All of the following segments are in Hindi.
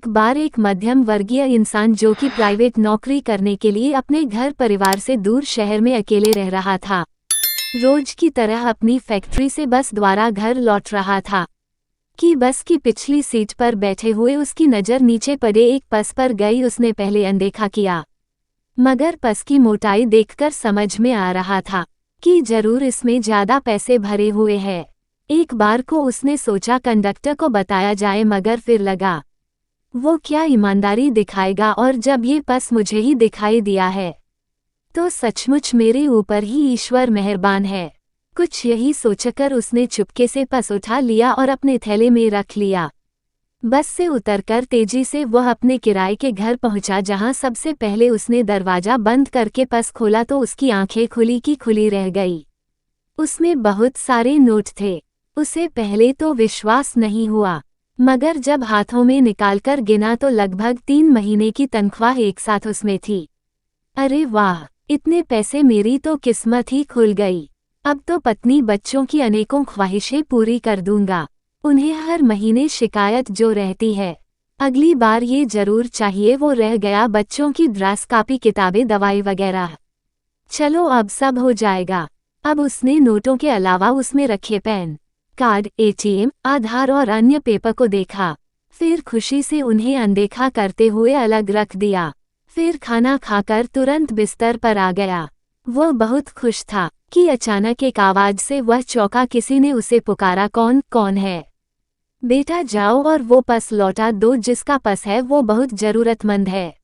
एक बार एक मध्यम वर्गीय इंसान जो कि प्राइवेट नौकरी करने के लिए अपने घर परिवार से दूर शहर में अकेले रह रहा था, रोज की तरह अपनी फैक्ट्री से बस द्वारा घर लौट रहा था कि बस की पिछली सीट पर बैठे हुए उसकी नज़र नीचे पड़े एक पस पर गई। उसने पहले अनदेखा किया, मगर पस की मोटाई देखकर समझ में आ रहा था कि जरूर इसमें ज्यादा पैसे भरे हुए हैं। एक बार को उसने सोचा कंडक्टर को बताया जाए, मगर फिर लगा वो क्या ईमानदारी दिखाएगा, और जब ये पस मुझे ही दिखाई दिया है तो सचमुच मेरे ऊपर ही ईश्वर मेहरबान है। कुछ यही सोचकर उसने चुपके से पस उठा लिया और अपने थैले में रख लिया। बस से उतरकर तेजी से वह अपने किराए के घर पहुंचा, जहां सबसे पहले उसने दरवाजा बंद करके पस खोला तो उसकी आंखें खुली की खुली रह गई। उसमें बहुत सारे नोट थे। उसे पहले तो विश्वास नहीं हुआ, मगर जब हाथों में निकालकर गिना तो लगभग 3 महीने की तनख्वाह एक साथ उसमें थी। अरे वाह, इतने पैसे, मेरी तो किस्मत ही खुल गई। अब तो पत्नी बच्चों की अनेकों ख्वाहिशें पूरी कर दूंगा। उन्हें हर महीने शिकायत जो रहती है, अगली बार ये जरूर चाहिए, वो रह गया बच्चों की ड्रेस, कापी, किताबें, दवाई वगैरह। चलो अब सब हो जाएगा। अब उसने नोटों के अलावा उसमें रखे पैन कार्ड, एटीएम, आधार और अन्य पेपर को देखा, फिर खुशी से उन्हें अनदेखा करते हुए अलग रख दिया। फिर खाना खाकर तुरंत बिस्तर पर आ गया। वह बहुत खुश था कि अचानक एक आवाज से वह चौंका। किसी ने उसे पुकारा, कौन कौन है? बेटा जाओ और वो पस लौटा दो, जिसका पस है वो बहुत जरूरतमंद है।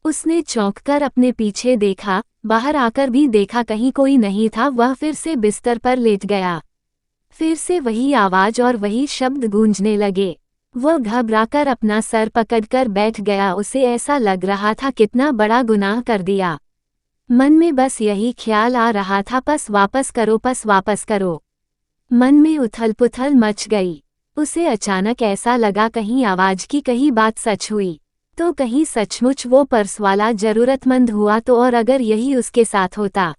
उसने चौंककर अपने पीछे देखा, बाहर आकर भी देखा, कहीं कोई नहीं था। वह फिर से बिस्तर पर लेट गया। फिर से वही आवाज और वही शब्द गूंजने लगे। वह घबराकर अपना सर पकड़कर बैठ गया। उसे ऐसा लग रहा था कितना बड़ा गुनाह कर दिया। मन में बस यही ख्याल आ रहा था, पस वापस करो, पस वापस करो। मन में उथल पुथल मच गई। उसे अचानक ऐसा लगा कहीं आवाज की कही बात सच हुई तो कहीं सचमुच वो पर्स वाला जरूरतमंद हुआ तो, और अगर यही उसके साथ होता।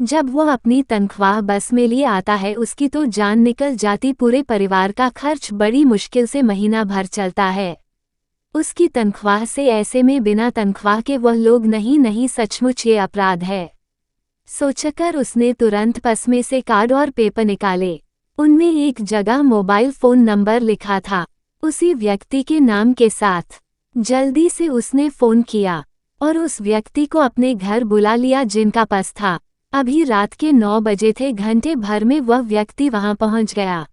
जब वो अपनी तनख्वाह बस में लिए आता है, उसकी तो जान निकल जाती। पूरे परिवार का खर्च बड़ी मुश्किल से महीना भर चलता है उसकी तनख्वाह से। ऐसे में बिना तनख्वाह के वह लोग नहीं, सचमुच ये अपराध है। सोचकर उसने तुरंत पस में से कार्ड और पेपर निकाले। उनमें एक जगह मोबाइल फोन नंबर लिखा था, उसी व्यक्ति के नाम के साथ। जल्दी से उसने फोन किया और उस व्यक्ति को अपने घर बुला लिया जिनका पस था। अभी रात के 9 बजे थे। घंटे भर में वह व्यक्ति वहां पहुंच गया।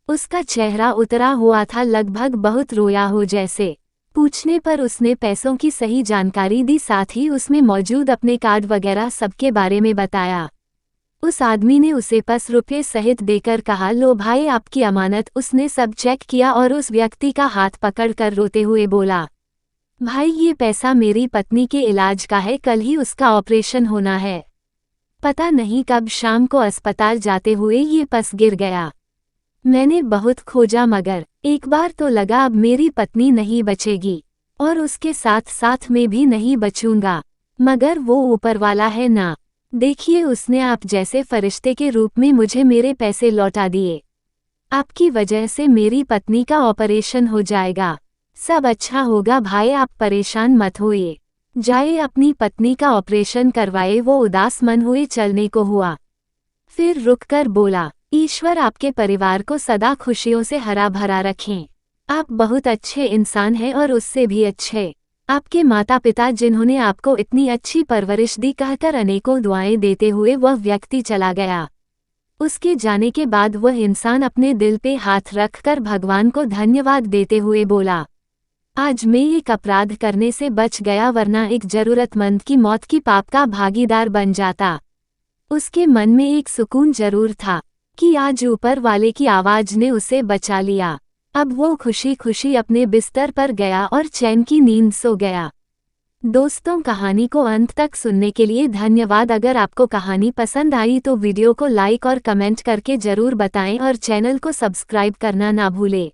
उसका चेहरा उतरा हुआ था, लगभग बहुत रोया हो जैसे। पूछने पर उसने पैसों की सही जानकारी दी, साथ ही उसमें मौजूद अपने कार्ड वगैरह सबके बारे में बताया। उस आदमी ने उसे पस रुपये सहित देकर कहा, लो भाई आपकी अमानत। उसने सब चेक किया और उस व्यक्ति का हाथ पकड़कर रोते हुए बोला, भाई ये पैसा मेरी पत्नी के इलाज का है, कल ही उसका ऑपरेशन होना है। पता नहीं कब शाम को अस्पताल जाते हुए ये पस गिर गया। मैंने बहुत खोजा, मगर एक बार तो लगा अब मेरी पत्नी नहीं बचेगी और उसके साथ साथ मैं भी नहीं बचूंगा, मगर वो ऊपर वाला है ना। देखिए उसने आप जैसे फरिश्ते के रूप में मुझे मेरे पैसे लौटा दिए। आपकी वजह से मेरी पत्नी का ऑपरेशन हो जाएगा, सब अच्छा होगा भाई, आप परेशान मत होइए। जाए अपनी पत्नी का ऑपरेशन करवाए। वो उदास मन हुए चलने को हुआ, फिर रुककर बोला, ईश्वर आपके परिवार को सदा खुशियों से हरा भरा रखें। आप बहुत अच्छे इंसान हैं और उससे भी अच्छे आपके माता पिता जिन्होंने आपको इतनी अच्छी परवरिश दी, कहकर अनेकों दुआएं देते हुए वह व्यक्ति चला गया। उसके जाने के बाद वह इंसान अपने दिल पे हाथ रखकर भगवान को धन्यवाद देते हुए बोला, आज मैं एक अपराध करने से बच गया, वरना एक जरूरतमंद की मौत की पाप का भागीदार बन जाता। उसके मन में एक सुकून जरूर था कि आज ऊपर वाले की आवाज ने उसे बचा लिया। अब वो खुशी खुशी अपने बिस्तर पर गया और चैन की नींद सो गया। दोस्तों, कहानी को अंत तक सुनने के लिए धन्यवाद। अगर आपको कहानी पसंद आई तो वीडियो को लाइक और कमेंट करके जरूर बताएं और चैनल को सब्सक्राइब करना ना भूलें।